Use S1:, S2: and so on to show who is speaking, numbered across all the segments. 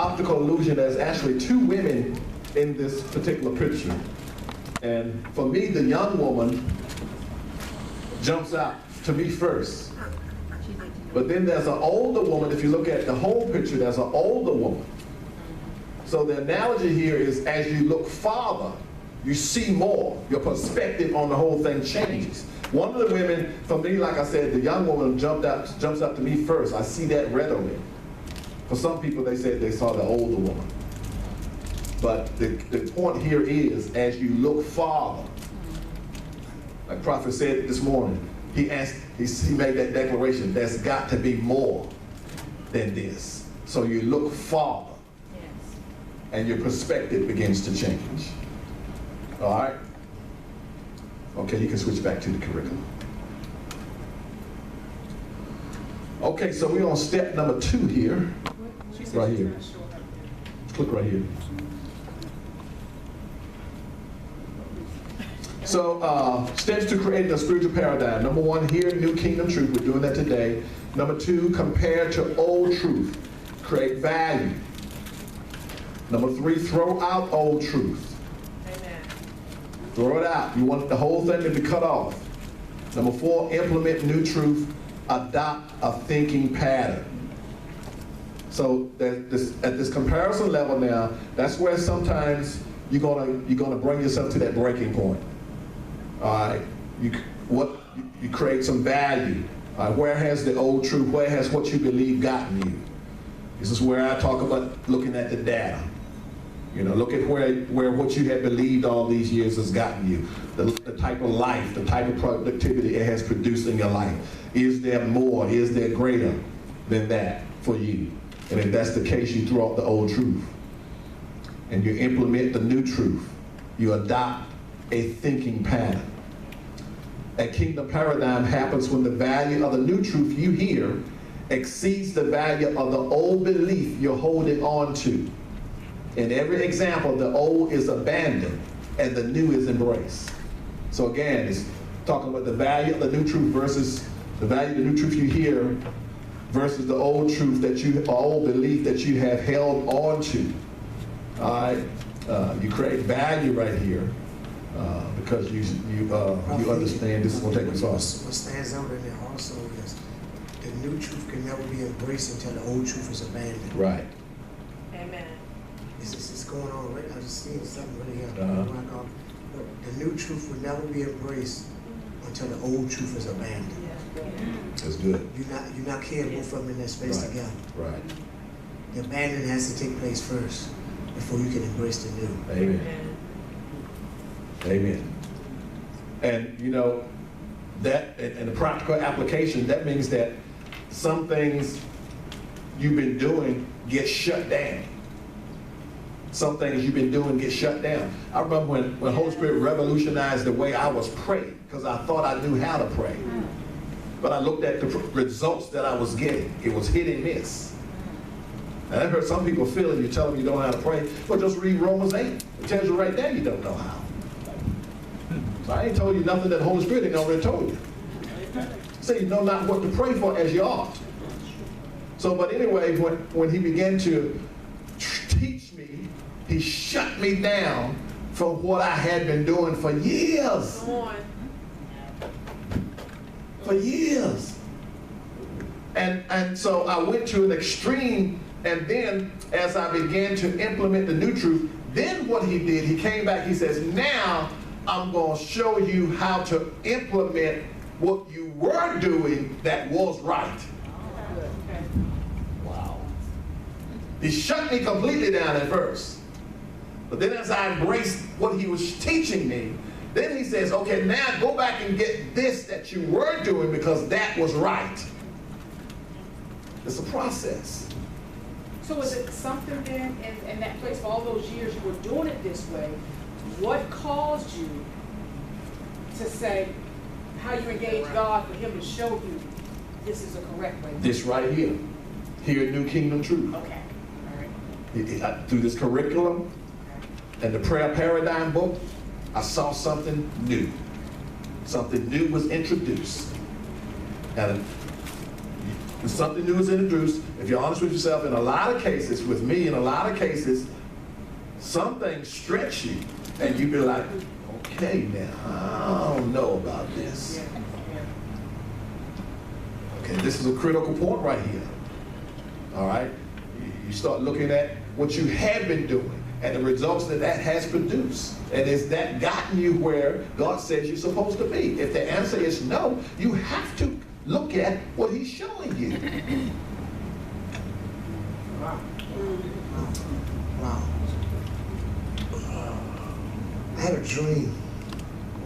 S1: optical illusion, there's actually two women in this particular picture. And for me, the young woman jumps out to me first. But then there's an older woman. If you look at the whole picture, there's an older woman. So the analogy here is, as you look farther, you see more. Your perspective on the whole thing changes. One of the women, for me, like I said, the young woman jumps up to me first. I see that readily. For some people, they said they saw the older woman. But the point here is, as you look farther, like Prophet said this morning, he made that declaration, there's got to be more than this. So you look farther, and your perspective begins to change. All right? Okay, you can switch back to the curriculum. Okay, so we're on step number 2 here. Right here. Click right here. So, steps to creating a spiritual paradigm. Number 1, hear new kingdom truth. We're doing that today. Number 2, compare to old truth. Create value. Number 3, throw out old truth. Amen. Throw it out. You want the whole thing to be cut off. Number 4, implement new truth. Adopt a thinking pattern. So at this comparison level now, that's where sometimes you're gonna bring yourself to that breaking point. All right, you create some value. Where has the old truth? Where has what you believe gotten you? This is where I talk about looking at the data. You know, look at where what you had believed all these years has gotten you. The type of life, the type of productivity it has produced in your life. Is there more? Is there greater than that for you? And if that's the case, you throw out the old truth and you implement the new truth. You adopt a thinking pattern. A kingdom paradigm happens when the value of the new truth you hear exceeds the value of the old belief you're holding on to. In every example, the old is abandoned and the new is embraced. So again, it's talking about the value of the new truth versus the value of the new truth you hear versus the old truth old belief that you have held on to. All right, you create value right here because you understand this is going to take us off.
S2: What stands out in there also is the new truth can never be embraced until the old truth is abandoned.
S1: Right.
S3: Amen.
S2: It's going on right now. I just seen something really here. But the new truth will never be embraced until the old truth is abandoned.
S1: That's good.
S2: You're not carrying both of them in that space together.
S1: Right.
S2: The abandon has to take place first before you can embrace the new.
S1: Amen. Amen. And you know, that in the practical application, that means that some things you've been doing get shut down. Some things you've been doing get shut down. I remember when Holy Spirit revolutionized the way I was praying, because I thought I knew how to pray. But I looked at the results that I was getting. It was hit and miss. And I've heard some people feel you tell them you don't know how to pray. Well, just read Romans 8. It tells you right there you don't know how. So I ain't told you nothing that the Holy Spirit ain't already told you. So you know not what to pray for as you ought. So, but anyway, when he began to teach me, he shut me down from what I had been doing for years.
S3: Come on.
S1: For years. And so I went to an extreme, and then as I began to implement the new truth, then what he did, he came back, he says, now I'm going to show you how to implement what you were doing that was right. Wow. He shut me completely down at first. But then as I embraced what he was teaching me, then he says, okay, now go back and get this that you were doing because that was right. It's a process.
S4: So was it something then in that place for all those years you were doing it this way? What caused you to say how you engage God for him to show you this is a correct way?
S1: This right here. Here at New Kingdom Truth.
S4: Okay. All right.
S1: Through this curriculum and the prayer paradigm book, I saw something new. Something new was introduced. And When something new is introduced, if you're honest with yourself, in a lot of cases, with me, in a lot of cases, some things stretch you, and you be like, okay, now, I don't know about this. Okay, this is a critical point right here. All right? You start looking at what you have been doing and the results that that has produced. And has that gotten you where God says you're supposed to be? If the answer is no, you have to look at what he's showing you.
S2: Wow. Wow. I had a dream.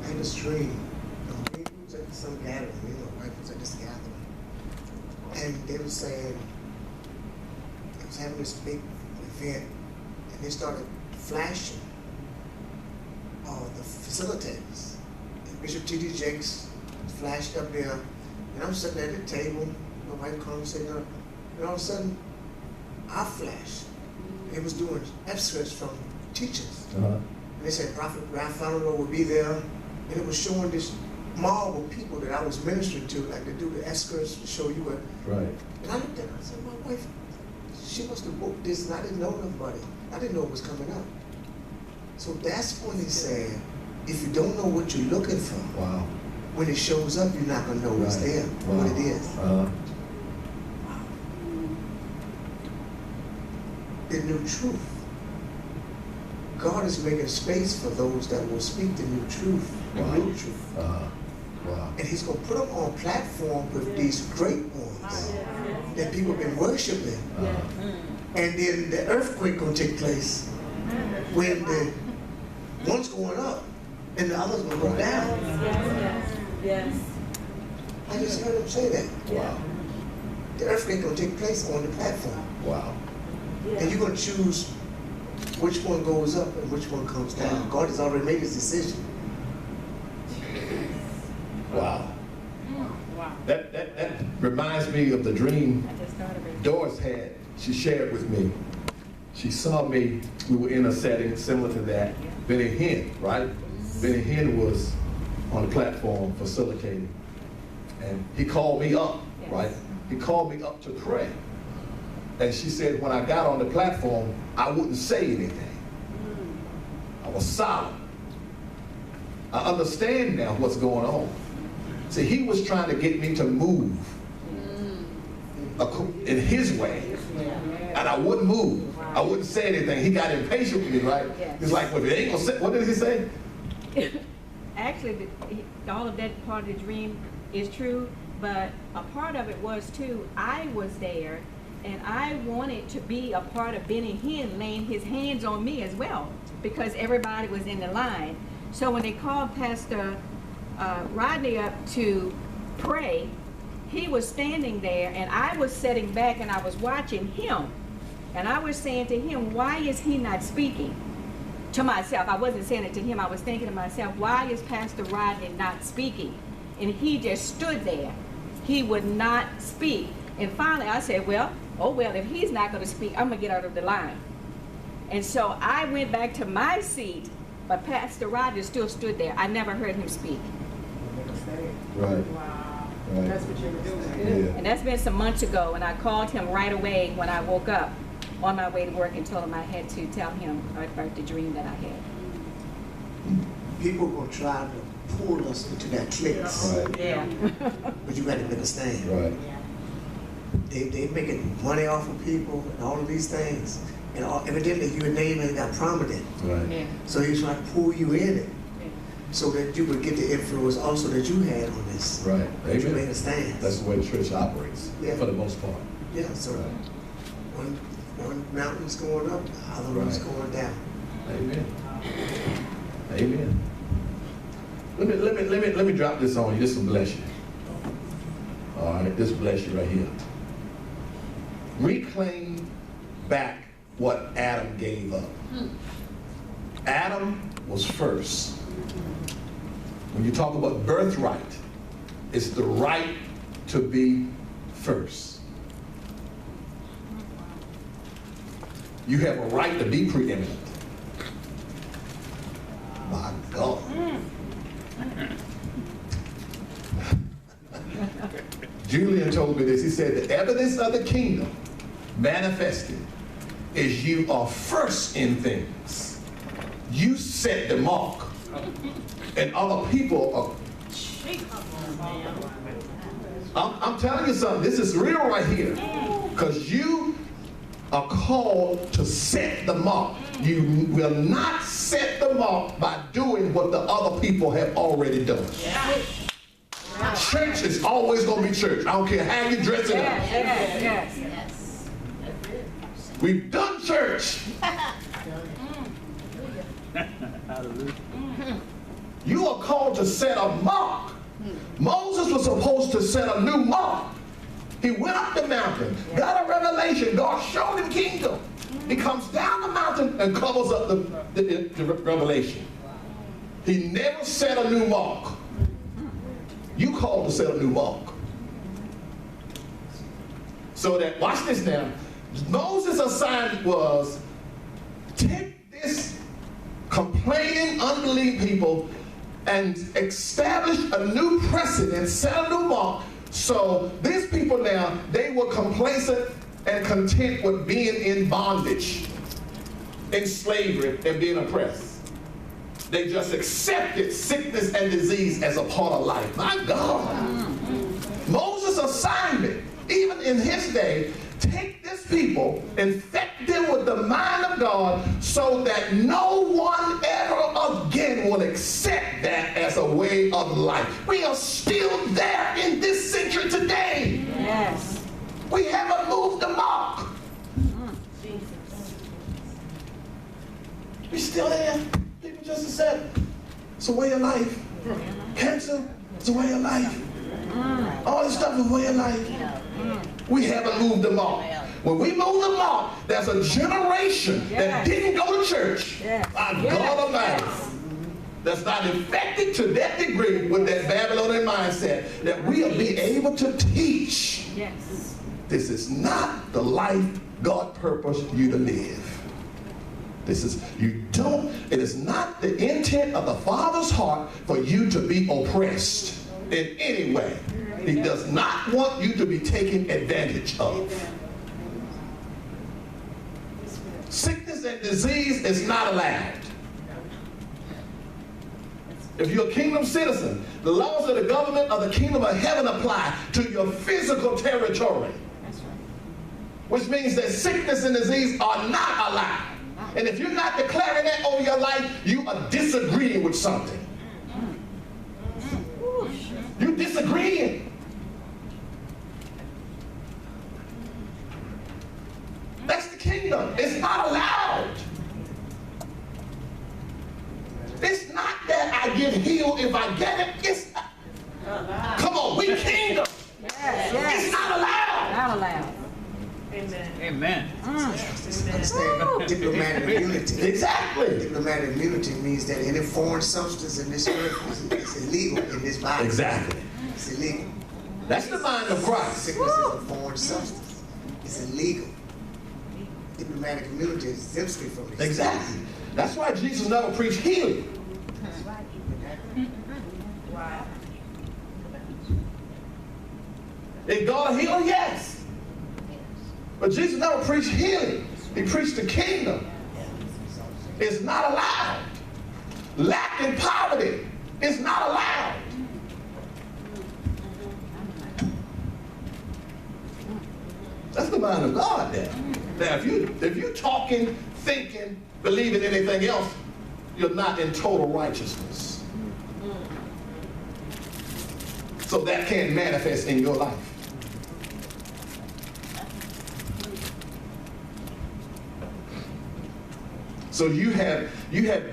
S2: I had this dream. We was at some gathering, my wife was at this gathering. And they were saying, they was having this big event, and they started flashing the facilitators. And Bishop T.D. Jakes flashed up there, and I'm sitting at the table, my wife comes sitting up, and all of a sudden, I flashed. They was doing excerpts from teachers. And they said Prophet Ralph Fowler would be there, and it was showing this mob of people that I was ministering to, like they do the excerpts to show you what.
S1: Right.
S2: And I looked at her, I said, my wife, she must have booked this, and I didn't know nobody. I didn't know it was coming up. So that's when he said, if you don't know what you're looking for,
S1: Wow.
S2: when it shows up, you're not going to know what's there, what it is. The new truth. God is making space for those that will speak the new truth, the real truth.
S1: Wow.
S2: And he's going to put them on platform with these great ones that people have been worshiping. And then the earthquake going to take place when the one's going up and the other's going to go down.
S3: Yes.
S2: I just heard him say that.
S1: Wow.
S2: The earthquake going to take place on the platform.
S1: Wow.
S2: And you're going to choose which one goes up and which one comes down. God has already made his decision.
S1: Wow.
S3: Wow.
S1: That reminds me of the dream Doris had. She shared with me. She saw me, we were in a setting similar to that. Benny Hinn, right? Benny Hinn was on the platform facilitating. And he called me up, right? He called me up to pray. And she said, when I got on the platform, I wouldn't say anything. I was silent. I understand now what's going on. See, he was trying to get me to move in his way. And I wouldn't move. I wouldn't say anything. He got impatient with me, right? He's like, well, if it ain't gonna say, what did he say?
S3: Actually, all of that part of the dream is true, but a part of it was too, I was there, and I wanted to be a part of Benny Hinn laying his hands on me as well, because everybody was in the line. So when they called Pastor Rodney up to pray, he was standing there, and I was sitting back and I was watching him. And I was saying to him, why is he not speaking? To myself, I wasn't saying it to him, I was thinking to myself, why is Pastor Rodney not speaking? And he just stood there. He would not speak. And finally I said, well, oh well, if he's not going to speak, I'm going to get out of the line. And so I went back to my seat, but Pastor Rodney still stood there. I never heard him speak.
S1: Right.
S4: Wow.
S1: Right.
S4: That's what you were doing.
S1: Yeah.
S3: And that's been some months ago, and I called him right away when I woke up on my way to work and told him I had to tell him about the dream that I had.
S2: People will try to pull us into that place,
S1: Right.
S3: Yeah.
S2: but you got to make a stand.
S1: Right.
S2: They making money off of people and all of these things, and evidently your name ain't got prominent.
S1: Right.
S3: Yeah.
S2: So he's trying to pull you in it, so that you would get the influence also that you had on this.
S1: Right.
S2: But you
S1: Amen.
S2: made a stand.
S1: That's the way the church operates,
S2: Yeah.
S1: for the most part.
S2: Yeah. So
S1: Right.
S2: one mountain's going up, the other one's
S1: Right.
S2: going down.
S1: Amen. Amen. Let me drop this on you. This will bless you. All right, this will bless you right here. Reclaim back what Adam gave up. Adam was first. When you talk about birthright, it's the right to be first. You have a right to be preeminent. My God. Julian told me this. He said, the evidence of the kingdom manifested is you are first in things. You set the mark. And other people are. I'm telling you something. This is real right here. Because you are called to set the mark. You will not set the mark by doing what the other people have already done. Church is always going to be church. I don't care how you dress it up. We've done church. You are called to set a mark. Moses was supposed to set a new mark. He went up the mountain, got a revelation. God showed him kingdom. He comes down the mountain and covers up the revelation. He never set a new mark. You called to set a new mark. So that, watch this now. Moses' assignment was, take this complaining, unbelieving people and establish a new precedent, set a new mark. So these people now, they were complacent and content with being in bondage, in slavery, and being oppressed. They just accepted sickness and disease as a part of life. My God. Moses' assignment, even in his day, take this people, infect them with the mind of God so that no one ever again will accept that as a way of life. We are still there in this century today.
S3: Yes.
S1: We haven't moved the mark. We still there. People just accept it's a way of life. Cancer, it's a way of life. All this stuff is a way of life. We haven't moved the mark. When we move the mark, there's a generation that didn't go to church. My God Almighty. That's not infected to that degree with that Babylonian mindset that we'll be able to teach.
S3: Yes.
S1: This is not the life God purposed you to live. This is, it is not the intent of the Father's heart for you to be oppressed in any way. He does not want you to be taken advantage of. Sickness and disease is not allowed. If you're a kingdom citizen, the laws of the government of the kingdom of heaven apply to your physical territory. Which means that sickness and disease are not allowed. And if you're not declaring that over your life, you are disagreeing with something. You're disagreeing. That's the kingdom. It's not allowed. It's not that I get healed if I get it. It's come on, we kingdom. It's not allowed.
S3: Not allowed.
S4: Amen.
S5: Amen.
S2: Understand diplomatic immunity.
S1: Exactly.
S2: Diplomatic immunity means that any foreign substance in this earth is illegal in this body.
S1: Exactly.
S2: It's illegal.
S1: That's the mind of Christ.
S2: Sickness is a foreign substance. It's illegal. Diplomatic immunity is exempted from this.
S1: Exactly. That's why Jesus never preached healing.
S4: Wow.
S1: Is God a healer? Yes. But Jesus never preached healing. He preached the kingdom. It's not allowed. Lack and poverty is not allowed. That's the mind of God there. Now, if you're talking, thinking, believing anything else, you're not in total righteousness. So that can't manifest in your life. So you have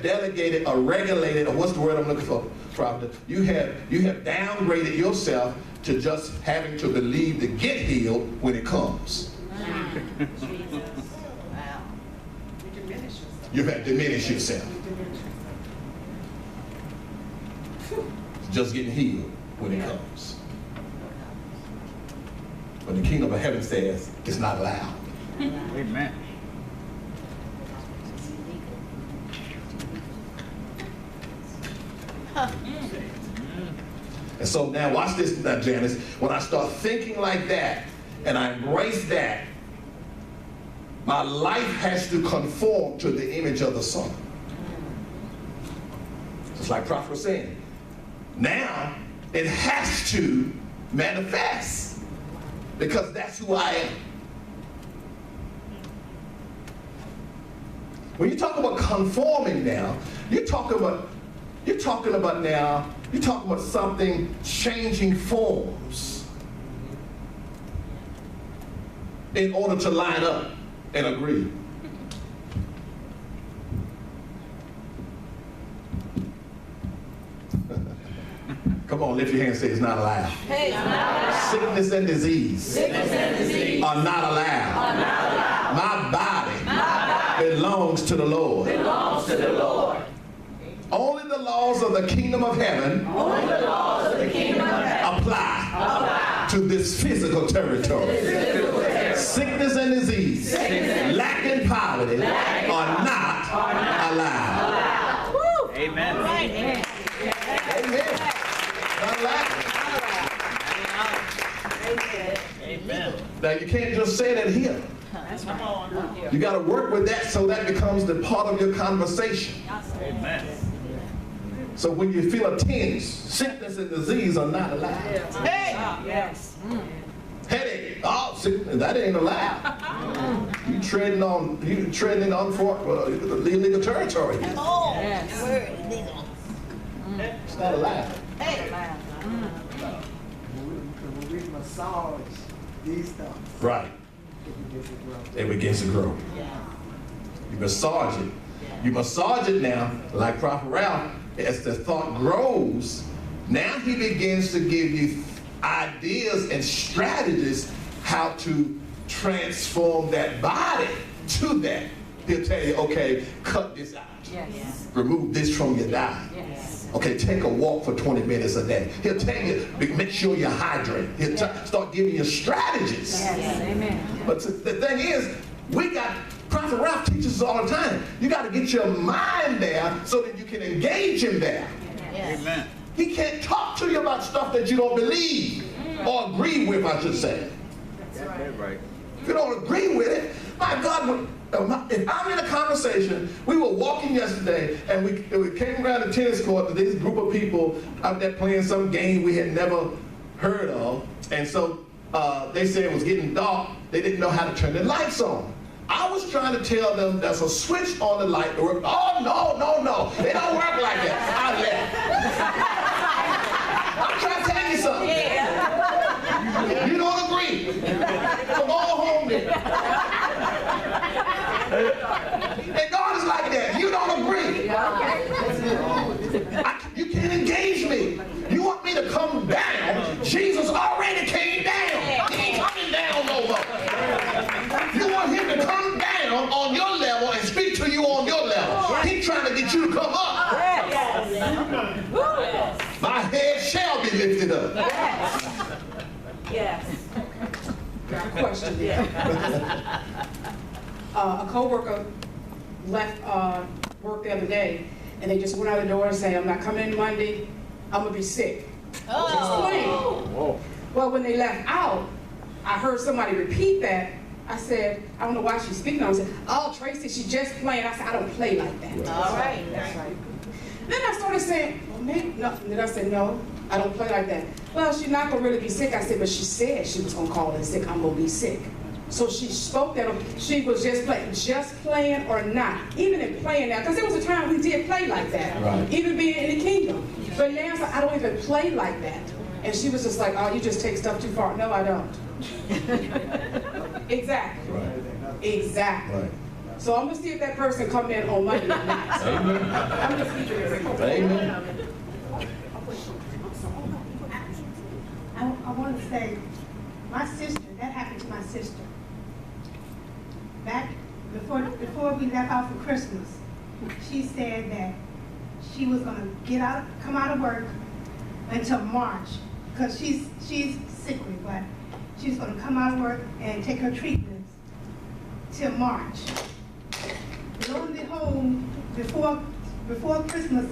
S1: delegated or regulated, or what's the word I'm looking for, Prophet? You have downgraded yourself to just having to believe to get healed when it comes.
S4: Jesus. Wow. You diminish yourself.
S1: You have diminished yourself. Just getting healed when it comes. But the kingdom of heaven says it's not allowed.
S5: Amen.
S1: And so now watch this now, Janice. When I start thinking like that and I embrace that, my life has to conform to the image of the Son. Just like Prophet was saying. Now it has to manifest because that's who I am. When you talk about conforming now, you're talking about something changing forms in order to line up and agree. Come on, lift your hand and say it's not allowed.
S3: Hey, it's not allowed.
S1: Sickness and disease are not allowed. My body belongs to the Lord. Only the laws of the kingdom of heaven apply to this physical territory. Sickness and disease, lack and poverty are not allowed.
S5: Amen.
S1: Amen. Not allowed.
S5: Amen.
S1: Now you can't just say that here.
S5: Come on.
S1: You got to work with that so that becomes the part of your conversation.
S5: Amen.
S1: So when you feel a tinge, sickness and disease are not allowed.
S3: Hey! Yes.
S1: Headache, oh, sickness, that ain't allowed. You treading on illegal territory.
S3: Yes.
S1: It's not allowed.
S2: When we massage these stuff,
S1: Right. It begins to grow. You massage it. You massage it now, like Prophet Ralph, as the thought grows, now he begins to give you ideas and strategies how to transform that body to that. He'll tell you, okay, cut this out.
S3: Yes.
S1: Remove this from your diet.
S3: Yes.
S1: Okay, take a walk for 20 minutes a day. He'll tell you, make sure you hydrate. He'll start giving you strategies.
S3: Yes. Amen.
S1: But the thing is, Prophet Ralph teaches us all the time. You got to get your mind there so that you can engage him there.
S5: Amen.
S1: He can't talk to you about stuff that you don't believe or agree with, I should say.
S5: That's right.
S1: If you don't agree with it, my God, if I'm in a conversation, we were walking yesterday and we came around the tennis court to this group of people out there playing some game we had never heard of. And so they said it was getting dark. They didn't know how to turn the lights on. I was trying to tell them there's a switch on the light. Oh, no. They don't work like that. I left. I'm trying to tell you something. You don't agree. So go home then. And God is like that. You don't agree. You can't engage me. You want me to come down? Jesus already came down. He ain't coming down no more. You want him to come down on your level and speak to you on your level. He's trying to get you to come up. My head shall be lifted up.
S3: Yes.
S4: Got a question there. A coworker left work the other day, and they just went out the door and said, "I'm not coming in Monday. I'm gonna be sick." Explain. Well, when they left out, I heard somebody repeat that. I said, I don't know why she's speaking on it. I said, "Oh, Tracy, she's just playing." I said, "I don't play like that."
S3: All right. That's right.
S4: Then I started saying, "Well, maybe nothing." Then I said, "No, I don't play like that." "Well, she's not gonna really be sick." I said, "But she said she was gonna call in sick. I'm gonna be sick." So she spoke that she was just playing or not. Even in playing now, because there was a time we did play like that,
S1: Right.
S4: even being in the kingdom. But now it's like, I don't even play like that. And she was just like, "Oh, you just take stuff too far." No, I don't. Exactly.
S1: Right.
S4: Exactly.
S1: Right.
S4: So I'm gonna see if that person come in on Monday or not.
S1: Amen.
S4: I'm just keeping it real.
S1: Amen.
S6: I want to say, my sister, that happened to my sister. Back before we left out for Christmas, she said that she was going to come out of work until March, because she's sickly, but she was going to come out of work and take her treatments till March. Lo and behold, before Christmas,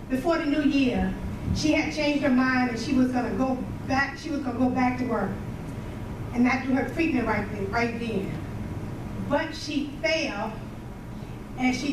S6: before the new year, she had changed her mind and she was gonna go back to work and not do her treatment right then. But she failed and she